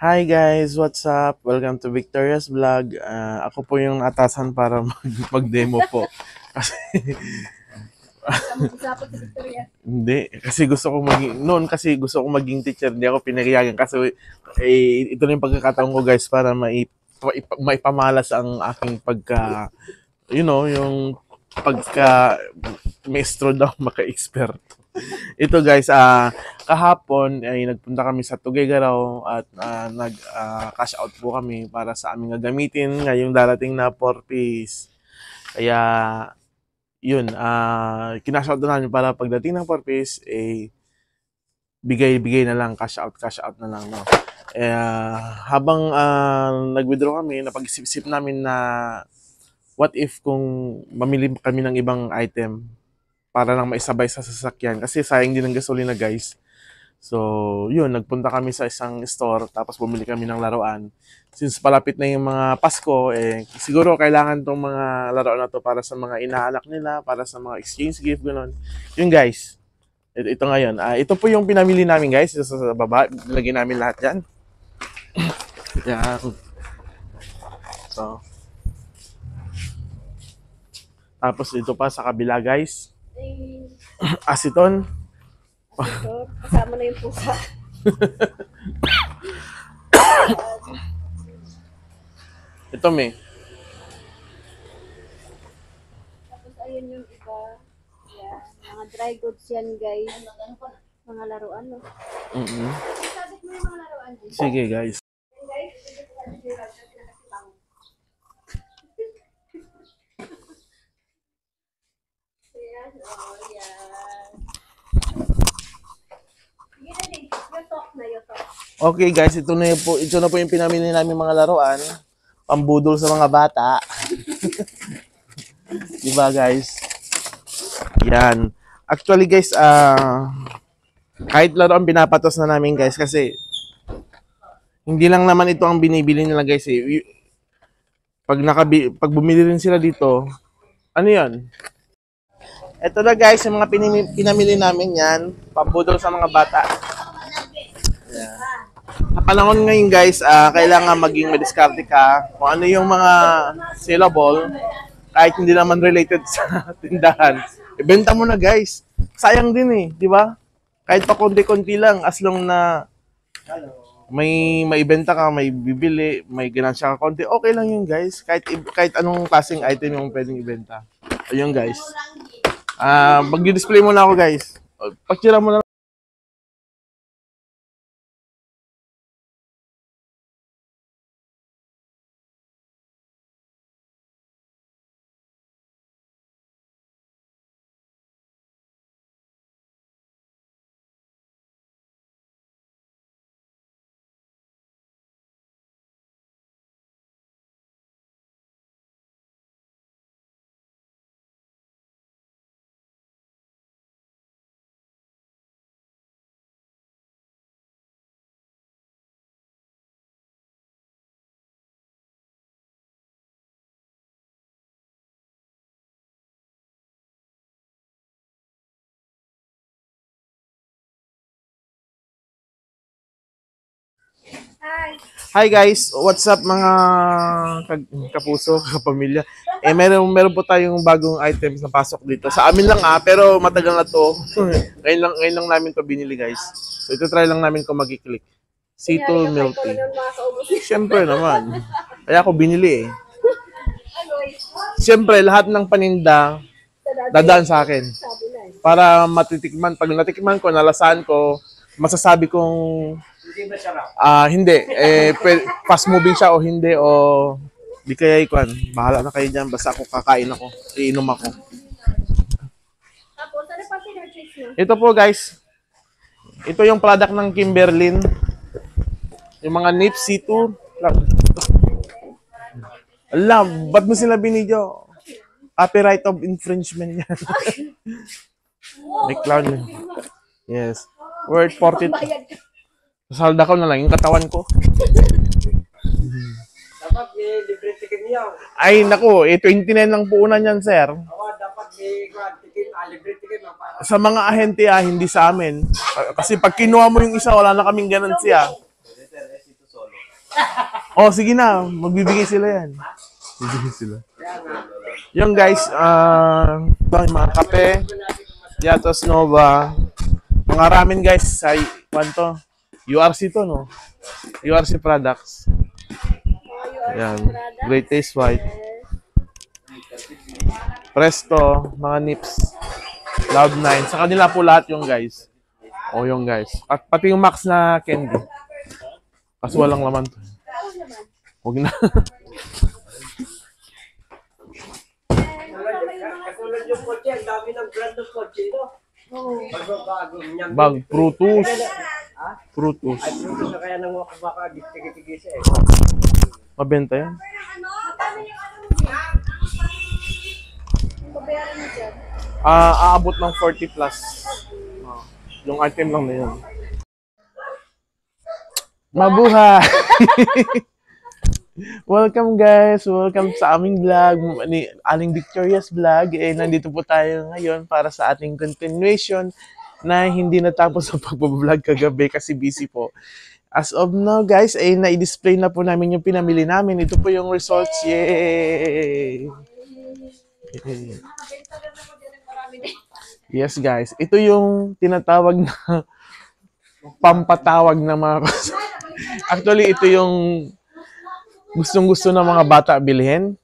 Hi guys, what's up? Welcome to Victoria's Vlog. Ako po yung atasan para mag-demo po. Kasi hindi, kasi gusto ko maging noon kasi gusto ko maging teacher, hindi ako pinayagan kasi ito na yung pagkakataon ko guys para maipamalas ang aking yung pagka maestro daw maka-expert. Ito guys, kahapon ay nagpunta kami sa Tuguegarao at nag-cash out po kami para sa aming gagamitin ngayong darating na 4 piece. Kaya yun, kinash out na namin para pagdating ng 4 piece, bigay-bigay na lang, cash out na lang. No? Habang nag-withdraw kami, napag-isip-isip namin na what if kung mamili kami ng ibang item para lang maisabay sa sasakyan kasi sayang din ng gasolina guys. So, yun, nagpunta kami sa isang store tapos bumili kami ng laruan. Since palapit na yung mga Pasko, siguro kailangan tong mga laruan na to para sa mga inaanak nila, para sa mga exchange gift, gano'n. Yun guys, ito ngayon. Ito po yung pinamili namin guys, sa baba, nilagay namin lahat yan. Yan. So, tapos ito pa sa kabila guys. Asiton. Kasama na yung pusa. Ito may. Tapos ayun yung iba. Yan. Mga dry goods yan guys. Mga laruan no. Sabit mo yung mga laruan dito. Sige guys. Yan guys. Ayan. Oh, yan. Sige na din. Yung talk na yung talk. Okay guys, ito na po yung pinamili namin mga laruan. Pambudol sa mga bata. Diba guys? Yan. Actually guys, kahit laruan pinapatos na namin guys kasi hindi lang naman ito ang binibili nila guys eh. Pag bumili rin sila dito, ano yan? Ito na guys, yung mga pinamili namin yan. Pambudol sa mga bata. Yan. Sa panahon ngayon guys, kailangan maging madiskarte ka kung ano yung mga sellable kahit hindi naman related sa tindahan. Ibenta mo na guys. Sayang din eh, di ba? Kahit pa konti-konti lang as long na may maibenta ka, may bibili, may ganansya ka konti, okay lang yun guys. Kahit anong klaseng item yung pwedeng ibenta. Ayun guys. Mag-display muna ako guys. Pagtira mo na. Hi. Hi guys, what's up mga kapuso, kapamilya? Meron po tayong bagong items na pasok dito. Sa amin lang pero matagal na to. ngayon lang namin to binili guys. So ito try lang namin kung mag-click. C2 milk tea. Siyempre naman. Kaya ako binili eh. Siyempre lahat ng paninda dadaan sa akin. Para matitikman. Pag natikman ko, nalasahan ko, masasabi kong hindi. Fast moving siya o hindi o di kaya ikuan. Bahala na kayo dyan. Basta ako kakain ako. Iinom ako. Tapos, ano pa pinurchase mo? Ito po guys. Ito yung product ng Kimberlin. Yung mga Nips C2. Ala, ba't mo sila binidyo? Copyright of infringement yan. May clown. Yes. Word 40. Salda ko na lang yung katawan ko. Dapat libre ticket niyo. Ay, naku, 29 lang po una niyan, sir. Dapat ticket, libre ticket na para. Sa mga ahente, hindi sa amin. Kasi pag kinuha mo yung isa, wala na kaming ganansya. Oh, sige na. Magbibigay sila yan. Magbibigay sila. Yung guys, mga kape, Yatos Nova, mga ramen guys, sa kwanto, URC to, no? URC products. Yan. Great Taste White. Presto, mga Nips, Cloud9. Sa kanila po lahat yung guys. O yung guys. At pati yung Max na candy. Kasi walang laman to. Huwag na. Katulad yung kotse, ang dami ng brand ng kotse, no? Bago-bago. Bag, Frutus. Frutus. Ay, Brutus na kaya nang baka tigi-tigi siya eh. Mabenta yan. Pabayaran mo dyan. Aabot ng 40 plus. Yung item lang na yun. Mabuhay! Welcome guys! Welcome sa aming vlog, ni Aling Victoria's Vlog. Nandito po tayo ngayon para sa ating continuation na hindi natapos sa pag-vlog kagabi kasi busy po. As of now guys, na-display na po namin yung pinamili namin. Ito po yung results. Yay! Yes guys, ito yung tinatawag na pampatawag ng mga actually ito yung gustong-gusto ng mga bata bilhin.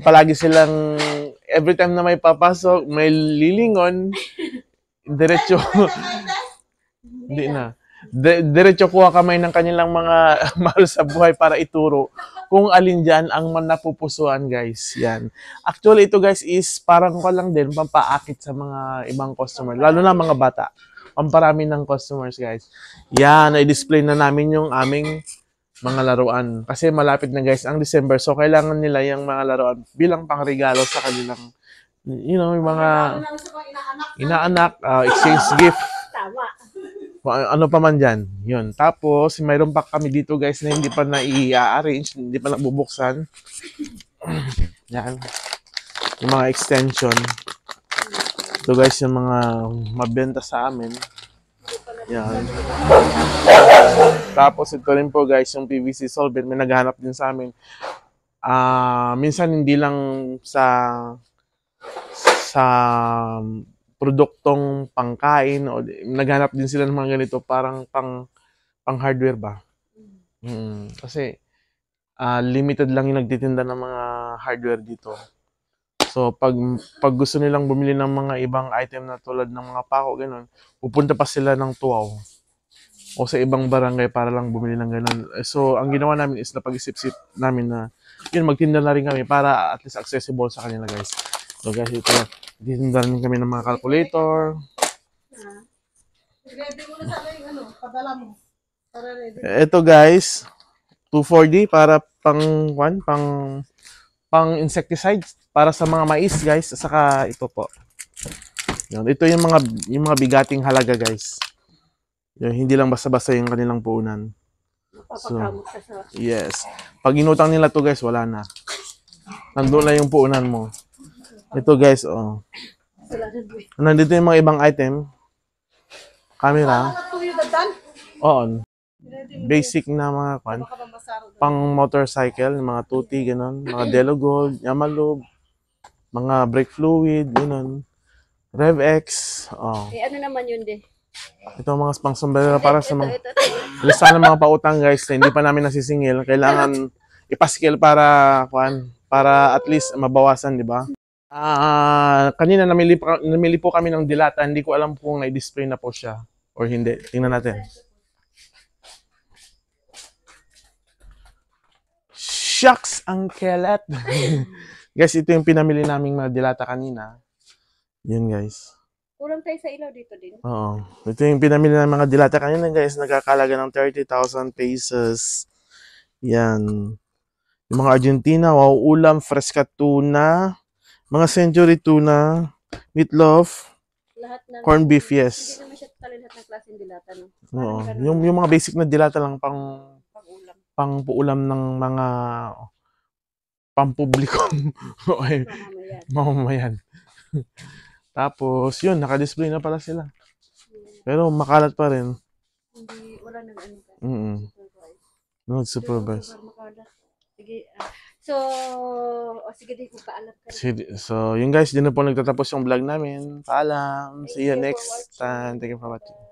Palagi silang every time na may papasok, may lilingon, diretso hindi na. Diretso kuha kamay ng kanilang mga mahal sa buhay para ituro kung alin dyan ang napupusuan guys. Yan. Actually ito guys is parang ko lang din pampaakit sa mga ibang customer. Lalo na mga bata. Pamparami ng customers guys. Yan. I-display na namin yung aming mga laruan. Kasi malapit na guys ang December. So kailangan nila yung mga laruan bilang pangregalo sa kanilang yung mga inaanak, exchange gift. Tama. Ano pa man dyan. Yun. Tapos, mayroon pa kami dito guys na hindi pa na-i-arrange, hindi pa nabubuksan. Yan. Yung mga extension. Ito guys, yung mga mabenta sa amin. Yan. Tapos, ito rin po guys, yung PVC solvent. May naghanap din sa amin. Minsan, hindi lang sa produktong pangkain o naghanap din sila ng mga ganito parang pang hardware ba. Kasi limited lang yung nagtitinda ng mga hardware dito. So pag gusto nilang bumili ng mga ibang item na tulad ng mga pako ganun, pupunta pa sila ng Tuaw o sa ibang barangay para lang bumili ng ganun. So ang ginawa namin is napag-isip-isip namin na yun magtinda na rin kami para at least accessible sa kanila guys. So guys, ito titinda rin kami ng mga calculator. Ready mo na sana yung padala mo. Para ready. Ito guys, 240 para pang insecticides para sa mga mais guys, saka ito po. Yan, ito yung mga bigating halaga guys. Yung hindi lang basta-basta yung kanilang puhunan. So, yes. Pag inutang nila to guys, wala na. Nandoon na yung puhunan mo. Ito guys, oh. Nandito yung mga ibang item. Camera. Oo. Basic na mga pang motorcycle, mga tuti, ganun. Mga Delo Gold, Yamalup, mga brake fluid, ganun. RevX. Oh. Ano naman yun, de? Ito mga pang sombrero para sa mga Ito. listahan ng mga pautang guys na hindi pa namin nasisingil. Kailangan ipaskil para at least mabawasan, di ba? Kanina namili po kami ng dilata. Hindi ko alam kung na-display na po siya or hindi. Tingnan natin. Shucks! Ang kelat! Guys, ito yung pinamili naming mga dilata kanina. Yun guys. Kulang tayo sa ilaw dito din. Oo. Ito yung pinamili ng mga dilata kanina guys. Nagkakalaga ng 30,000 pesos. Yan. Yung mga Argentina, wow, ulam, fresca tuna, mga century tuna, meatloaf, Lahat na corned beef, yes. Hindi naman siya lahat ng klaseng dilata, no? Oo. Yung mga basic na dilata lang Pag-ulam. pang-uulam ng mga pampublikong mamamayan. Tapos, yun, naka-display na pala sila. Pero makalat pa rin. Hindi, wala nang ano. Nag-supervise. Sige. So, sige, di ko paalam ka. So, yun guys, din na po nagtatapos yung vlog namin. Paalam. See you Thank you for next time. Thank you for watching.